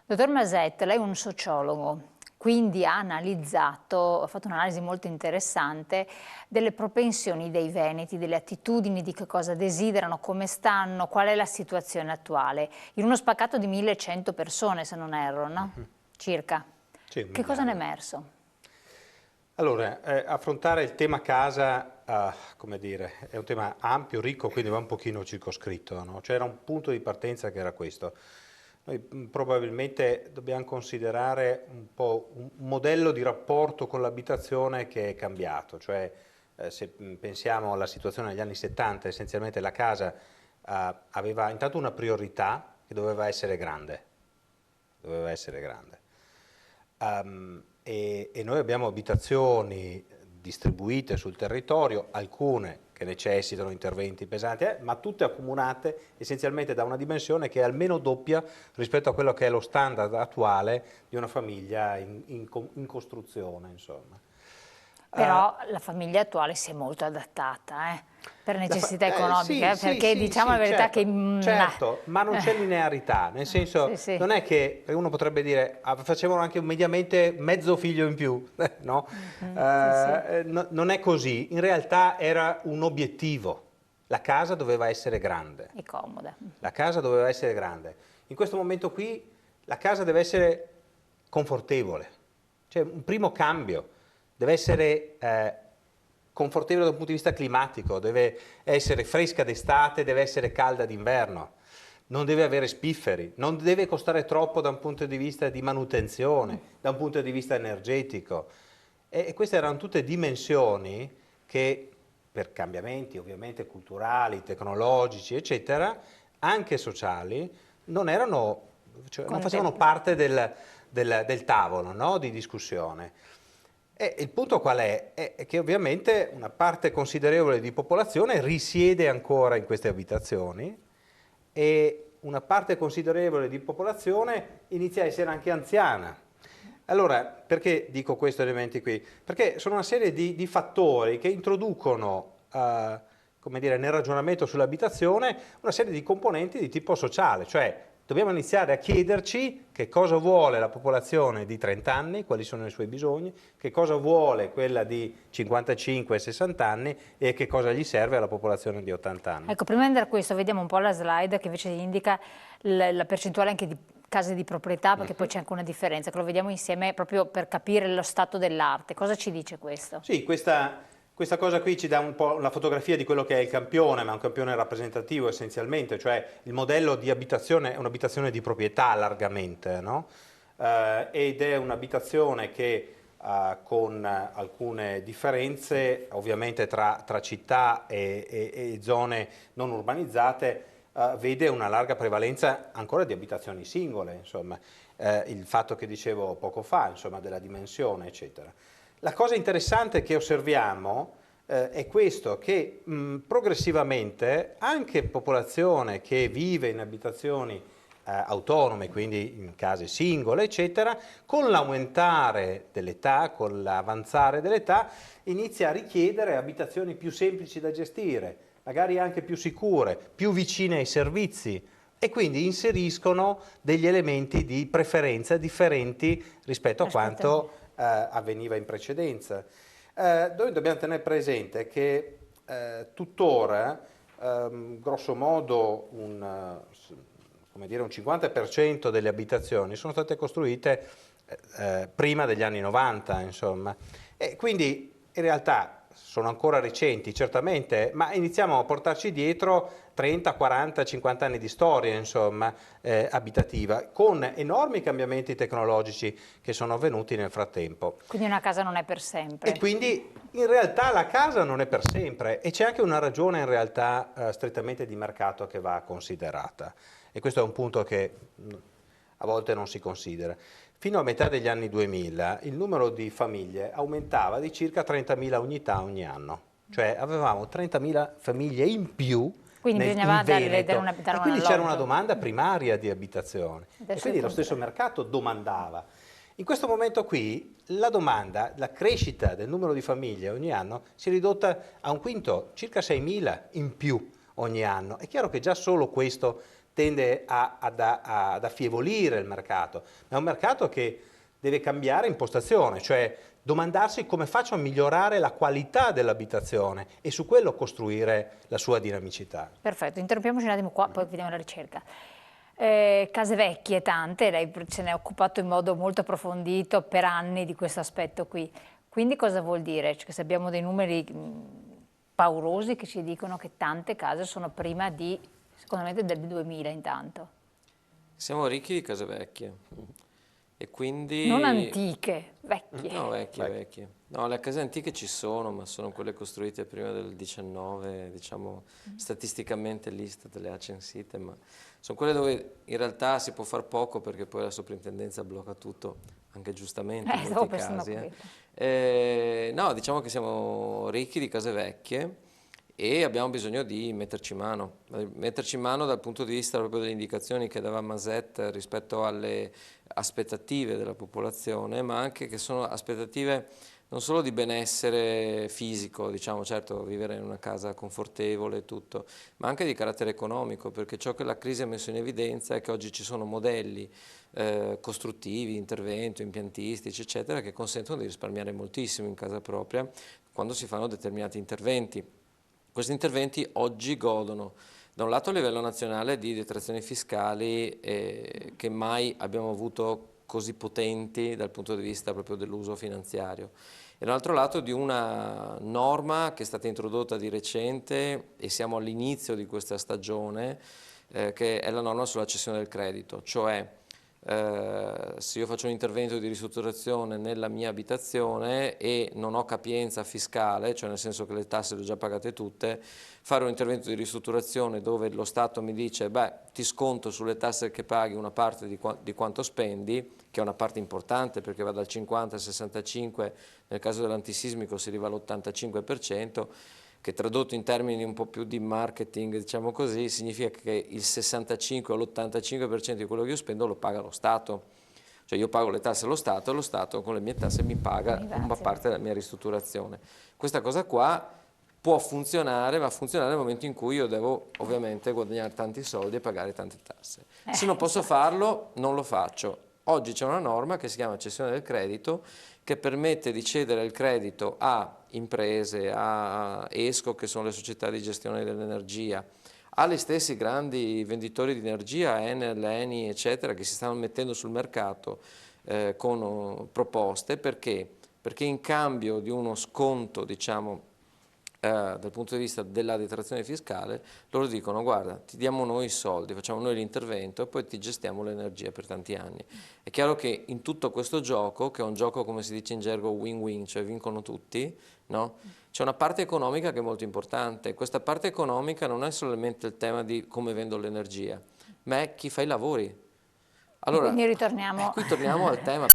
Dottor Maset, lei è un sociologo, quindi ha fatto un'analisi molto interessante delle propensioni dei veneti, delle attitudini, di che cosa desiderano, come stanno, qual è la situazione attuale. In uno spaccato di 1100 persone, se non erro, no? Circa. Sì, un Che cosa ne è migliaio. emerso? Allora, affrontare il tema casa, come dire, è un tema ampio, ricco, quindi va un pochino circoscritto, no? C'era un punto di partenza che era questo. Noi probabilmente dobbiamo considerare un po' un modello di rapporto con l'abitazione che è cambiato, cioè se pensiamo alla situazione negli anni 70, essenzialmente la casa aveva intanto una priorità che doveva essere grande, doveva essere grande. E noi abbiamo abitazioni distribuite sul territorio, alcune che necessitano interventi pesanti, ma tutte accomunate essenzialmente da una dimensione che è almeno doppia rispetto a quello che è lo standard attuale di una famiglia in costruzione, insomma. Però la famiglia attuale si è molto adattata, per necessità Sì, economiche, sì, perché sì, diciamo la sì, verità che... certo, certo, ma non c'è linearità, nel sì, senso sì. non è che uno potrebbe dire facevano anche mediamente mezzo figlio in più, no? Sì, sì. Non è così, in realtà era un obiettivo, la casa doveva essere grande, È comoda. la casa doveva essere grande. In questo momento qui la casa deve essere confortevole, cioè un primo cambio, deve essere confortevole da un punto di vista climatico, deve essere fresca d'estate, deve essere calda d'inverno, non deve avere spifferi, non deve costare troppo da un punto di vista di manutenzione, da un punto di vista energetico. E queste erano tutte dimensioni che per cambiamenti ovviamente culturali, tecnologici, eccetera, anche sociali, non erano, cioè non facevano parte del tavolo, no, di discussione. E il punto qual è? È che ovviamente una parte considerevole di popolazione risiede ancora in queste abitazioni e una parte considerevole di popolazione inizia a essere anche anziana. Allora, perché dico questi elementi qui? Perché sono una serie di fattori che introducono, come dire, nel ragionamento sull'abitazione una serie di componenti di tipo sociale, cioè dobbiamo iniziare a chiederci che cosa vuole la popolazione di 30 anni, quali sono i suoi bisogni, che cosa vuole quella di 55 e 60 anni e che cosa gli serve alla popolazione di 80 anni. Ecco, prima di andare a questo, vediamo un po' la slide che invece indica la percentuale anche di case di proprietà, perché poi c'è anche una differenza, che lo vediamo insieme proprio per capire lo stato dell'arte. Cosa ci dice questo? Sì, questa cosa qui ci dà un po' la fotografia di quello che è il campione, ma è un campione rappresentativo essenzialmente, cioè il modello di abitazione è un'abitazione di proprietà largamente, no? Ed è un'abitazione che con alcune differenze, ovviamente tra città e zone non urbanizzate, vede una larga prevalenza ancora di abitazioni singole, insomma, il fatto che dicevo poco fa, insomma, della dimensione, eccetera. La cosa interessante che osserviamo è questo, che progressivamente anche popolazione che vive in abitazioni autonome, quindi in case singole, eccetera, con l'aumentare dell'età, con l'avanzare dell'età, inizia a richiedere abitazioni più semplici da gestire, magari anche più sicure, più vicine ai servizi e quindi inseriscono degli elementi di preferenza differenti rispetto a quanto avveniva in precedenza. Noi dobbiamo tenere presente che tuttora, grosso modo, come dire, un 50% delle abitazioni sono state costruite prima degli anni 90, insomma. E quindi in realtà sono ancora recenti, certamente, ma iniziamo a portarci dietro 30, 40, 50 anni di storia, insomma, abitativa, con enormi cambiamenti tecnologici che sono avvenuti nel frattempo. Quindi una casa non è per sempre. E quindi in realtà la casa non è per sempre e c'è anche una ragione in realtà strettamente di mercato che va considerata. E questo è un punto che a volte non si considera. Fino a metà degli anni 2000 il numero di famiglie aumentava di circa 30.000 unità ogni anno, cioè avevamo 30.000 famiglie in più Quindi in bisognava Veneto dare e un quindi c'era una alloggio. domanda primaria di abitazione e Adesso è quindi il lo stesso contrario. mercato domandava. In questo momento qui la domanda, la crescita del numero di famiglie ogni anno si è ridotta a un quinto, circa 6.000 in più ogni anno. È chiaro che già solo questo tende ad affievolire il mercato, ma è un mercato che deve cambiare impostazione, cioè domandarsi come faccio a migliorare la qualità dell'abitazione e su quello costruire la sua dinamicità. Perfetto, interrompiamoci un attimo qua, poi vediamo la ricerca. Case vecchie, tante, lei se ne è occupato in modo molto approfondito per anni di questo aspetto qui. Quindi cosa vuol dire? Cioè, se abbiamo dei numeri paurosi che ci dicono che tante case sono prima di, secondo me, del 2000 intanto. Siamo ricchi di case vecchie e quindi... Non antiche, vecchie. No, vecchie. No, le case antiche ci sono, ma sono quelle costruite prima del 19, diciamo, statisticamente l'Istat le ha censite, ma sono quelle dove in realtà si può far poco perché poi la soprintendenza blocca tutto, anche giustamente in stavo molti pensando a casi. No, diciamo che siamo ricchi di case vecchie e abbiamo bisogno di metterci mano dal punto di vista proprio delle indicazioni che dava Maset rispetto alle aspettative della popolazione, ma anche che sono aspettative non solo di benessere fisico, diciamo, certo vivere in una casa confortevole e tutto, ma anche di carattere economico, perché ciò che la crisi ha messo in evidenza è che oggi ci sono modelli costruttivi, intervento, impiantistici, eccetera, che consentono di risparmiare moltissimo in casa propria quando si fanno determinati interventi. Questi interventi oggi godono, da un lato a livello nazionale, di detrazioni fiscali che mai abbiamo avuto così potenti dal punto di vista proprio dell'uso finanziario, e dall'altro lato di una norma che è stata introdotta di recente e siamo all'inizio di questa stagione, che è la norma sulla cessione del credito, cioè se io faccio un intervento di ristrutturazione nella mia abitazione e non ho capienza fiscale, cioè nel senso che le tasse le ho già pagate tutte, fare un intervento di ristrutturazione dove lo Stato mi dice beh, ti sconto sulle tasse che paghi una parte di quanto spendi, che è una parte importante perché va dal 50 al 65, nel caso dell'antisismico si arriva all'85%, che tradotto in termini un po' più di marketing, diciamo così, significa che il 65 o l'85% di quello che io spendo lo paga lo Stato. Cioè io pago le tasse allo Stato e lo Stato con le mie tasse mi paga una parte della mia ristrutturazione. Questa cosa qua può funzionare, ma funziona nel momento in cui io devo ovviamente guadagnare tanti soldi e pagare tante tasse. Se non posso farlo, non lo faccio. Oggi c'è una norma che si chiama cessione del credito, che permette di cedere il credito a imprese, a ESCO, che sono le società di gestione dell'energia, agli stessi grandi venditori di energia, Enel, Eni, eccetera, che si stanno mettendo sul mercato con proposte. Perché? Perché in cambio di uno sconto, diciamo, dal punto di vista della detrazione fiscale, loro dicono guarda, ti diamo noi i soldi, facciamo noi l'intervento e poi ti gestiamo l'energia per tanti anni. È chiaro che in tutto questo gioco, che è un gioco come si dice in gergo win-win, cioè vincono tutti, no? C'è una parte economica che è molto importante. Questa parte economica non è solamente il tema di come vendo l'energia, ma è chi fa i lavori. Allora, quindi ritorniamo qui torniamo al tema